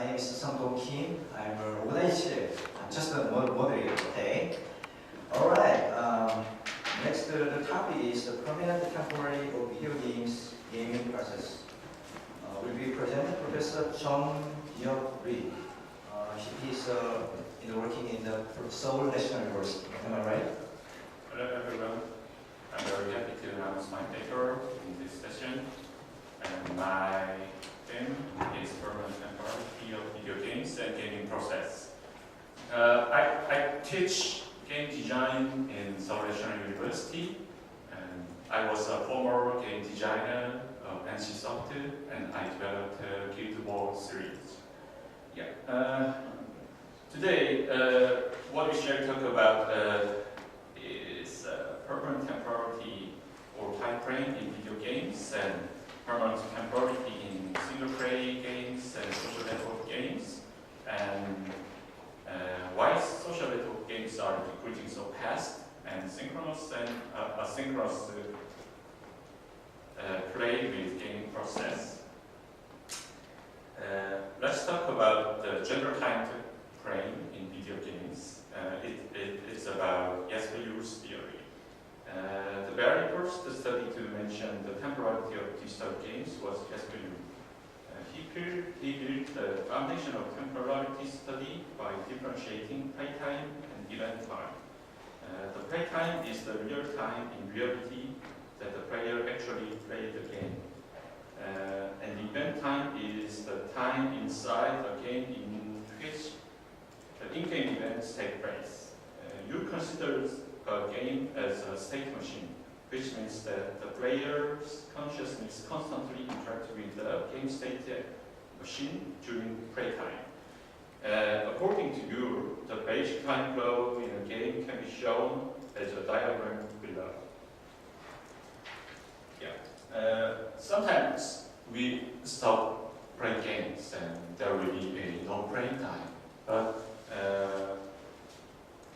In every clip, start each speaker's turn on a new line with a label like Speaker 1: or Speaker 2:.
Speaker 1: My name is Sang-do Kim. I'm an organizer. I'm just a moderator today. Alright, next the topic is the permanent temporary of video games gaming process. Will be presented Professor Jung, Yeop. He is working in the Seoul National University. Am I right?
Speaker 2: Hello everyone. I'm very happy to announce my paper in this session. And my theme is permanent temporality of video games and gaming process. I teach game design in Seoul National University, and I was a former game designer of NCSoft, and I developed Guild Wars series. Yeah. Today, what we shall talk about is permanent temporality or time frame in video games, and permanent temporality in single-player games and social network games, and why social network games are decreasing so fast, and synchronous and asynchronous play with gaming process. Let's talk about the general time frame in video games. It's about Yeop's theory. The very first study to mention the temporality of digital games was Yeop. He built the foundation of temporality study by differentiating playtime and event time. The playtime is the real time in reality that the player actually played the game. And the event time is the time inside a game in which the in-game events take place. You consider a game as a state machine, which means that the player's consciousness constantly interacts with the game state machine during playtime. According to you, the basic time flow in a game can be shown as a diagram below. Yeah. Sometimes we stop playing games and there will be a no playing time. But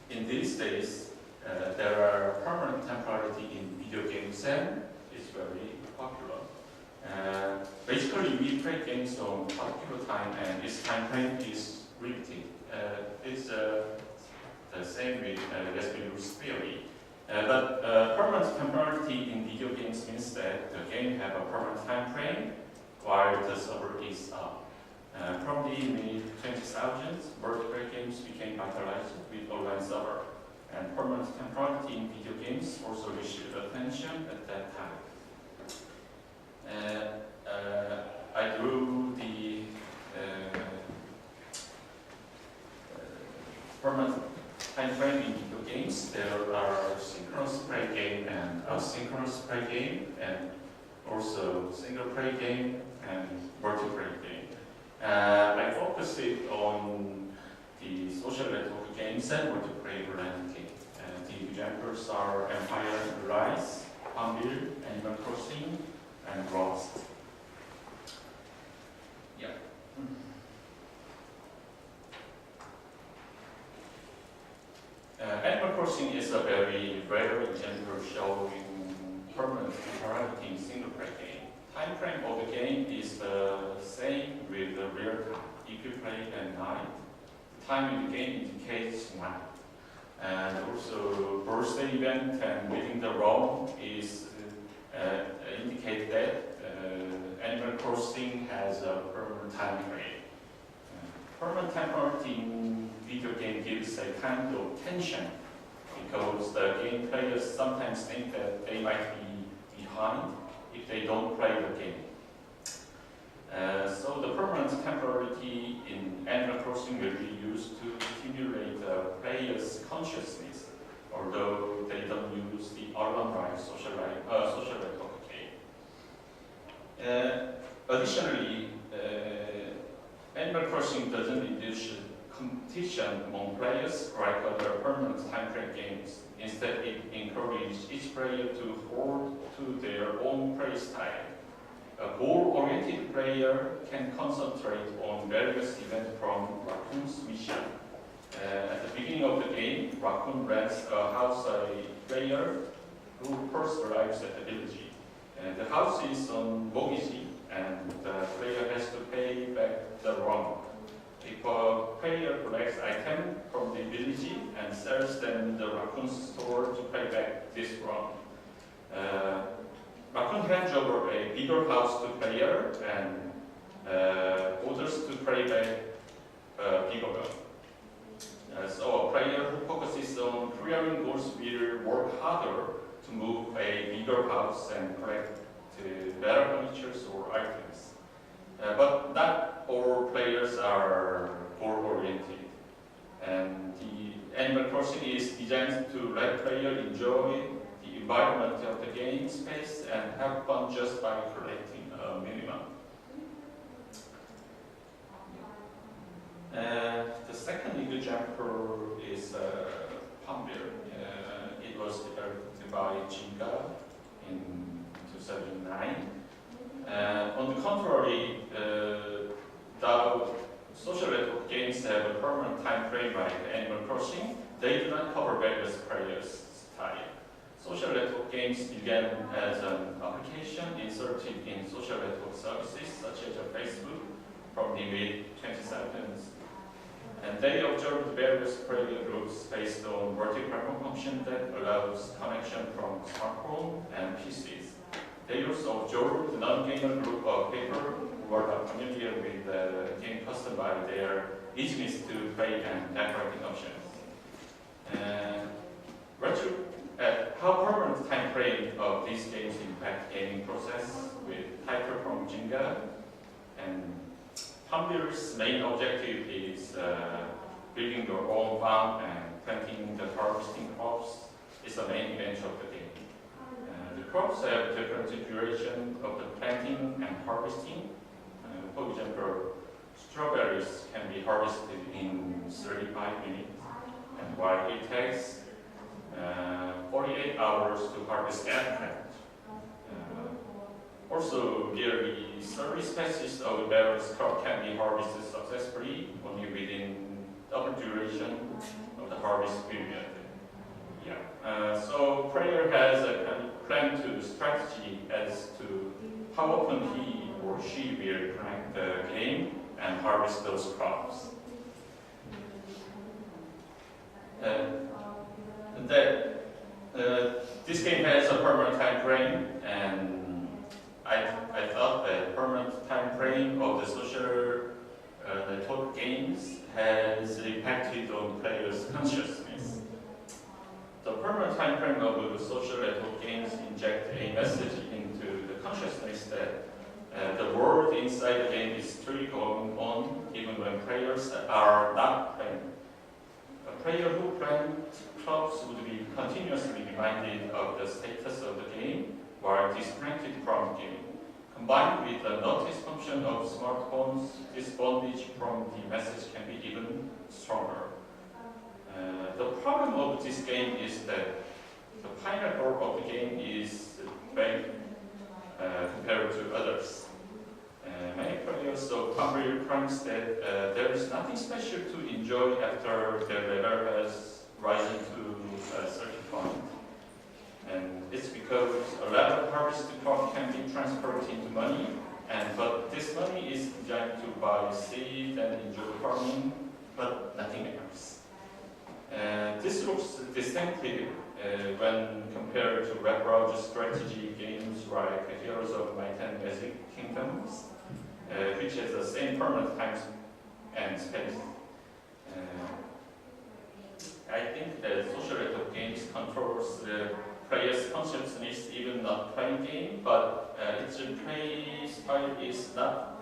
Speaker 2: in these days, there are permanent temporality in video games, and it's very popular. Basically, we play games on particular time, and this time frame is limited. It's the same with Yeop's theory. But permanent temporality in video games means that the game have a permanent time frame while the server is up. From the mid-2000s, multiplayer games became vitalized with online server, and permanent temporality in video games also received attention at that time. I drew the permanent time frame in video games. There are synchronous play game and asynchronous play game, and also single play game and multiplayer game. I focused it on the social network games and multiplayer landscape. The examples are Empire Rise, Farmville, Animal Crossing, and Rust. Yeah. Animal Crossing is a very rare example showing permanent temporality in single player game. Time frame of the game is the same with the real time. If you play at night, the time in the game indicates night. And also, birthday event and meeting the roam is indicate that Animal Crossing has a permanent time frame. Permanent temporality in video game gives a kind of tension because the game players sometimes think that they might be behind if they don't play the game. So the permanent temporality in Animal Crossing will be used to stimulate the player's consciousness, although they don't use the alarm-like social network game. Additionally, Animal Crossing doesn't induce competition among players like other permanent time frame games. Instead, it encourages each player to hold to their own play style. A goal-oriented player can concentrate on various events from Raccoon's mission. At the beginning of the game, Raccoon rents a house a player who first arrives at the village. The house is on mortgage, and the player has to pay back the loan. if a player collects items from the village and sells them in the raccoon store to pay back this wrong. Raccoon hands over a bigger house to player and orders to pay back a bigger one. So a player who focuses on clearing goals will work harder to move a bigger house and collect better furniture or items. But not all players are goal-oriented. And the Animal Crossing is designed to let players enjoy the environment of the game space and have fun just by collecting a minimum. The second legal example is Palmville. It was developed by Jung in 2009. On the contrary, the social network games have a permanent time frame like Animal Crossing. They do not cover various players' style. Social network games began as an application inserted in social network services such as Facebook from the mid-2010s. And they observed various player groups based on multi-platform function that allows connection from smartphone and PCs. They also observed the non-gamer group of people who are not familiar with the game custom by their easiness to play and decorating options. How permanent time frame of these games impact gaming process with title from Jung. And Palmville's main objective is building your own farm and planting the harvesting crops is the main event of the game. The crops have different duration of the planting and harvesting. For example, strawberries can be harvested in 35 minutes, and while it takes 48 hours to harvest eggplant. Also, nearly 30 species of various crops can be harvested successfully only within double duration of the harvest period. So player has a plan to strategy as to how often he or she will connect the game and harvest those crops. This game has a permanent time frame, and I thought that permanent time frame of the social network games has impacted on players' consciousness. The permanent time frame of the social network games inject a message into the consciousness that the world inside the game is still going on even when players are not playing. A player who plants crops would be continuously reminded of the status of the game while disconnected from the game. Combined with the notice function of smartphones, this bondage from the message can be even stronger. The problem of this game is that the pineapple of the game is vague compared to others. Many players of Palmville claims that there is nothing special to enjoy after their level has risen to a certain point. And it's because a lot of harvested crop can be transferred into money, but this money is designed to buy seed and enjoy farming, but nothing else. This looks distinctive when compared to web-browser strategy games like Heroes of Might and Magic Kingdoms, which has the same permanent time and space. I think that social network games controls the player's consciousness even not playing game, but its play style is not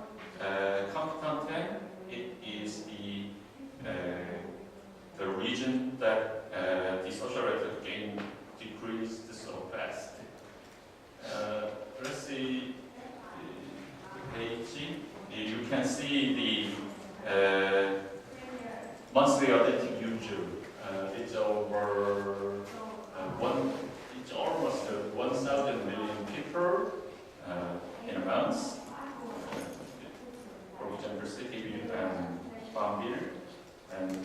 Speaker 2: competent. It is the region that the social network game decreased so fast. Let's see the page. You can see the monthly authentic user. It's over it's almost 1,000 million people in a month. For example, City and Palmville. And on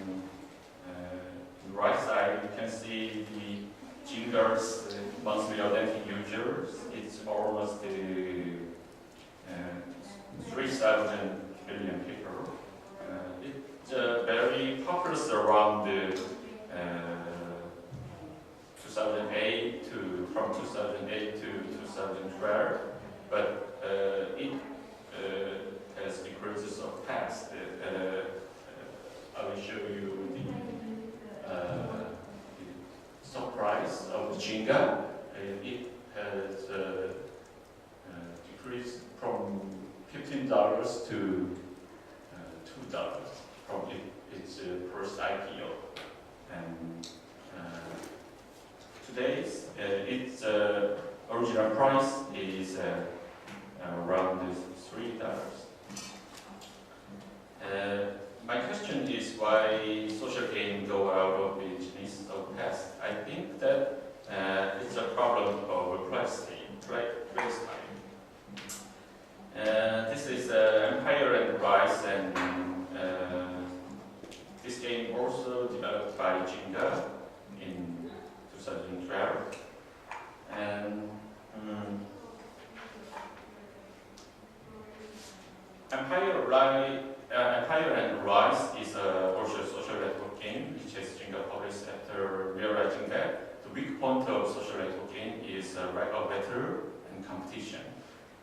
Speaker 2: the right side, you can see the Jung's monthly authentic users. It's almost 3,000 million people. $20 to $2 from its first IPO. And today's its original price is around $3. My question is why social games go out of business so fast. I think that it's a problem of price time. This is Empire and Rise, and this game also developed by Jung in 2012. And Empire and Rise is also a social network game which has Jung published after realizing that the weak point of social network game is lack of battle and competition.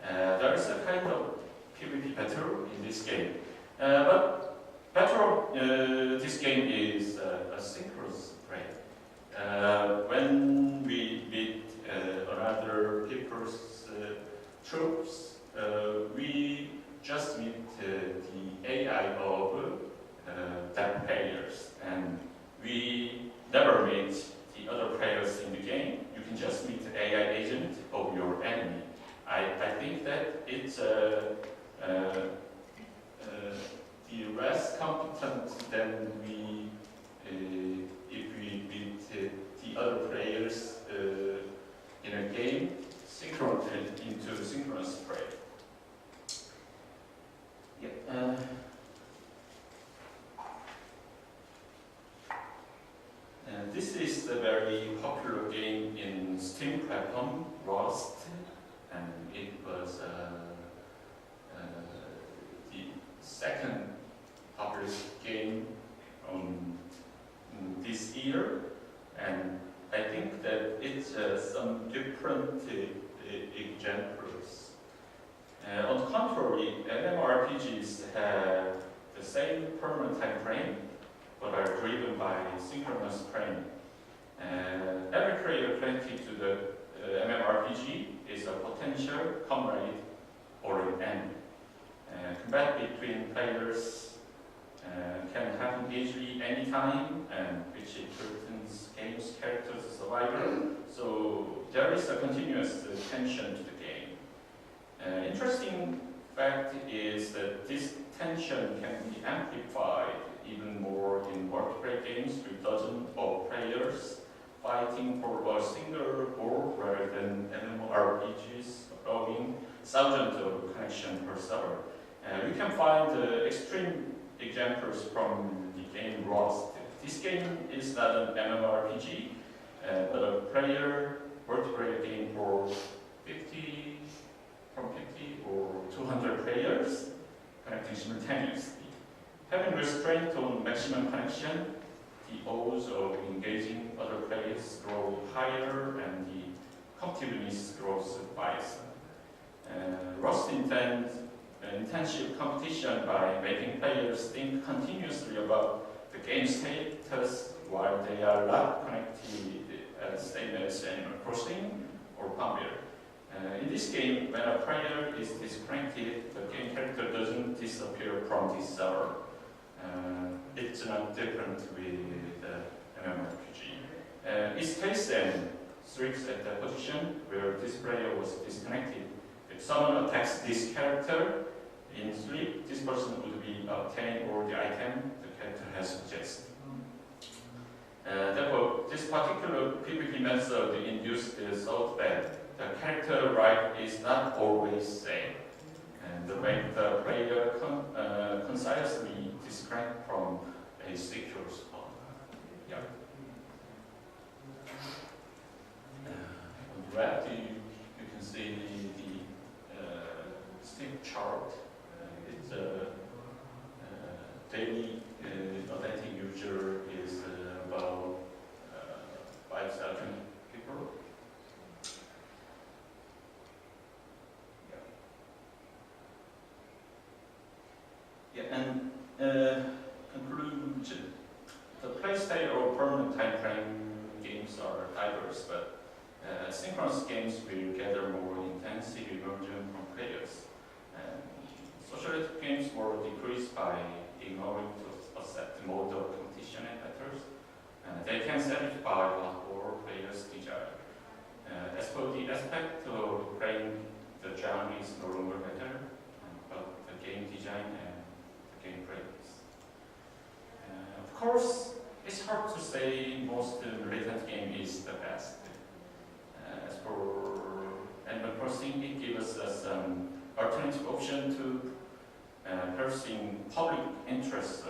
Speaker 2: There is a kind of PvP battle in this game, but battle this game is a synchronous play. When we meet another people's troops, we just meet the AI of that players, and we never meet the other players in the game. You can just meet the AI agent of your enemy. I think that it's the less competent than we if we meet the other players in a game into synchronous play. Yep. This is the very popular game in Steam platform, Rust, and it was the second published game this year, and I think that it's some different examples. On the contrary, MMORPGs have the same permanent time frame, but are driven by synchronous playing. Every player connected to the MMORPG is a potential comrade or an enemy. Combat between players can happen easily anytime, and which threatens game's character's survival. So there is a continuous tension to the game. Interesting fact is that this tension can be amplified even more in multiplayer games with dozens of players fighting for a single goal rather than MMORPGs allowing thousands of connections per server. We can find extreme examples from the game Rust. This game is not an MMORPG, but a multiplayer game for 50 or 200 players connecting simultaneously. Having restraint on maximum connection, the odds of engaging other players grow higher and the competitiveness grows biased. Rust intends intensive competition by making players think continuously about the game status while they are not connected, same as Animal Crossing or Pamir. In this game, when a player is disconnected, the game character doesn't disappear from this server. It's not different with MMORPG. Its case then strips at the position where this player was disconnected. If someone attacks this character in sleep, this person would be obtaining all the item the character has suggested. Therefore, this particular PvP method induced the thought that the character right is not always same, and to make the player concisely disconnect from a secure spawn. Yeah. On the left, you can see the Steam chart. It's a daily authentic user is about 5,000 people. Yeah, and conclusion. The playstyle or permanent time frame games are diverse, but synchronous games will gather more intensive immersion from players. And social they can satisfy what players desire. As for the aspect of playing, the genre is no longer matter, but the game design and the game practice. Of course, it's hard to say most militant game is the best. As for Animal Crossing, it gives us an alternative option to pursuing public interest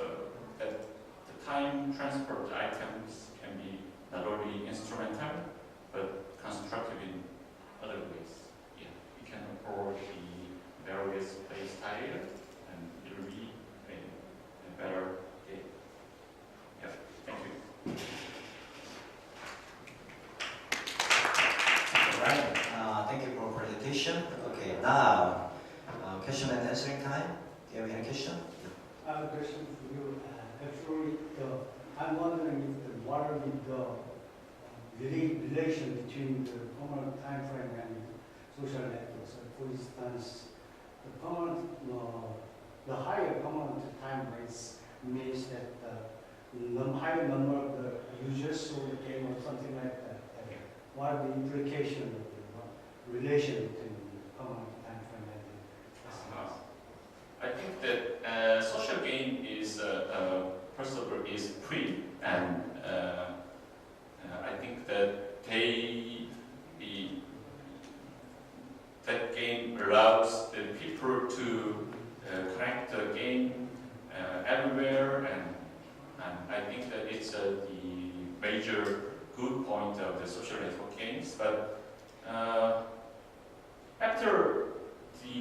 Speaker 2: that the time transport items can be not only instrumental but constructive in other ways. Yeah, we can afford the various play style and it will be a better game. Yeah, thank you.
Speaker 1: Alright, thank you for presentation. Okay, now question and answering time. Do you have any question?
Speaker 3: I have a question for you. Actually, I'm wondering if what are the relation between the permanent time frame and social networks. For instance, the higher permanent time frames means that the higher number of the users of the game or something like that. What are the implications of the relation between the permanent time frame and the SMS?
Speaker 2: I think that social game is first of all is free, and I think that that game allows the people to connect the game everywhere, and I think that it's the major good point of the social network games. But after the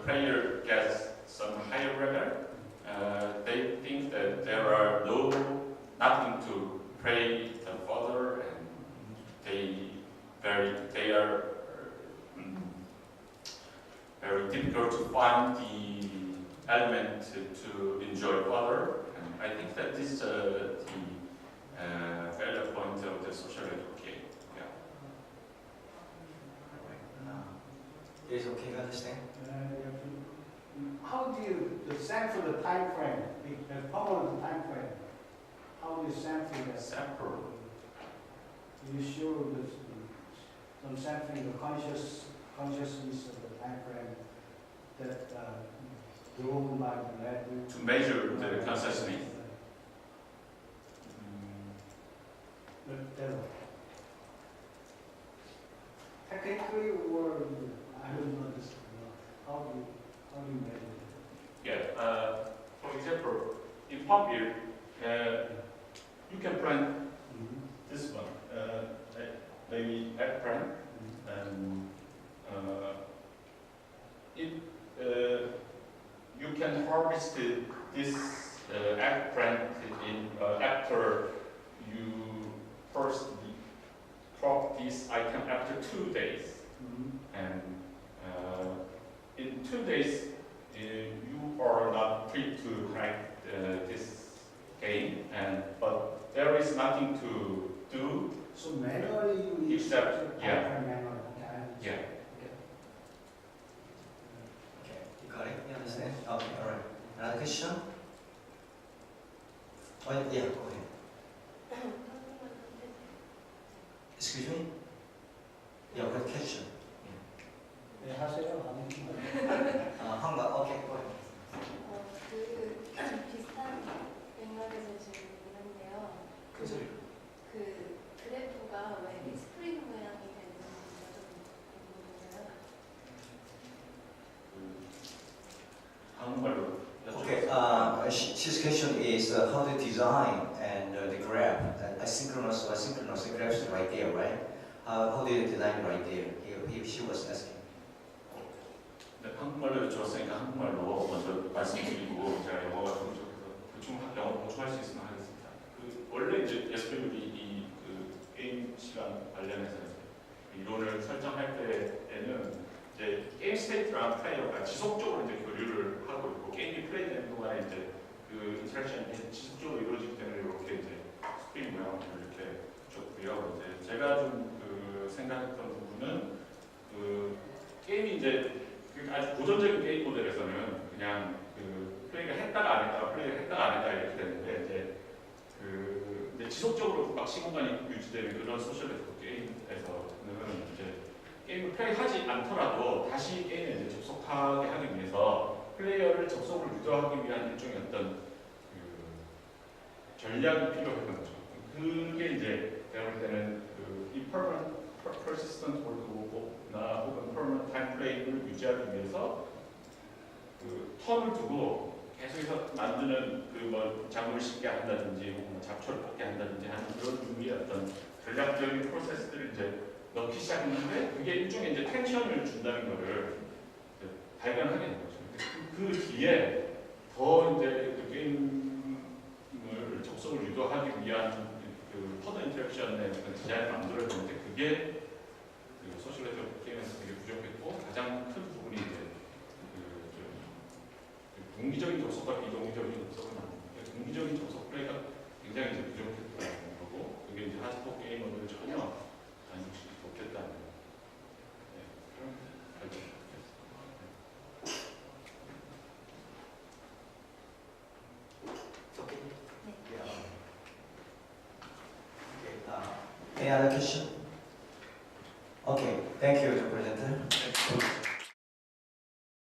Speaker 2: player gets some higher level, they think that there are nothing to play further, and they are very difficult to find the element to enjoy further. And I think that this is the value point of the social network game. Yeah.
Speaker 1: It is okay to understand?
Speaker 3: How do you sample the time frame, the permanent time frame? How do you sample that?
Speaker 2: Sample.
Speaker 3: You show some sampling the consciousness of the time frame that drawn by the value.
Speaker 2: To measure the consciousness.
Speaker 3: Technically, or I don't understand. How do you measure it?
Speaker 2: Yeah. For example, in PubBuild, you can print this one, maybe app print, and you can harvest this app print after you first crop this item after 2 days, and in 2 days you are not free to connect this game, but there is nothing to do.
Speaker 3: So manually you
Speaker 2: except
Speaker 3: manually.
Speaker 2: Yeah.
Speaker 1: Okay, you got it? You understand? Okay, alright. Another question? Oh, yeah, go ahead. Excuse me? Yeah, what question?
Speaker 3: 네, 하세요.
Speaker 1: 한가, okay, go ahead.
Speaker 4: 비슷한 맥락에서 질문인데요. 그 그래프가 왜 스프링 모양이 되는지가 좀 궁금해요.
Speaker 2: 한국말로.
Speaker 1: Okay, his question is how to design and the graph, asynchronous or asynchronous, the graph is right there, right? How do you design right there? She was asking.
Speaker 2: 네, 한국말로 여쭤봤으니까 한국말로 먼저 말씀드리고 제가 영어가 좀 부족해서 영어 보충할 수 있으면 하겠습니다. 원래 이제 SPV 게임 시간 관련해서 이론을 설정할 때에는 이제 게임 스테이트랑 플레이어가 지속적으로 이제 교류를 하고 있고 게임이 플레이되는 동안에 이제 그 인터랙션이 지속적으로 이루어지기 때문에 이렇게 이제 스프링 모양을 이렇게 줬고요. 이제 제가 좀 생각했던 부분은 게임이 이제 아주 고전적인 게임 모델에서는 그냥 플레이가 했다가 안 했다가 플레이가 했다가 안 했다가 이렇게 되는데 이제 이제 지속적으로 막 시공간이 유지되는 그런 소셜 네트워크 게임에서는 이제 게임을 플레이하지 않더라도 다시 게임에 이제 접속하게 하기 위해서 플레이어를 접속을 유도하기 위한 일종의 어떤 그 전략이 필요했던 거죠. 그게 이제 제가 볼 때는 이 persistent world나 혹은 permanent time frame을 유지하기 위해서 그 텀을 두고 계속해서 만드는 그 뭐 작업을 쉽게 한다든지 혹은 뭐 잡초를 뽑게 한다든지 하는 그런 의미의 어떤 전략적인 프로세스들을 이제 넣기 시작했는데 그게 일종의 이제 텐션을 준다는 거를 발견하게 된 거죠. 그 뒤에 더 이제 그 게임을 접속을 유도하기 위한 그 퍼더 인터랙션의 디자인을 만들어야 되는데 그게 그 소셜 네트워크 게임에서 되게 부족했고 가장 큰 부분이 이제 그 동기적인 접속과 비동기적인 접속을 만드는데 동기적인 접속 플레이가 굉장히 이제 부족했다는 거고 그게 이제 하드코어 게이머들을 전혀 만족시키지 못했다는 그런 결정이었습니다.
Speaker 1: Okay, any other question?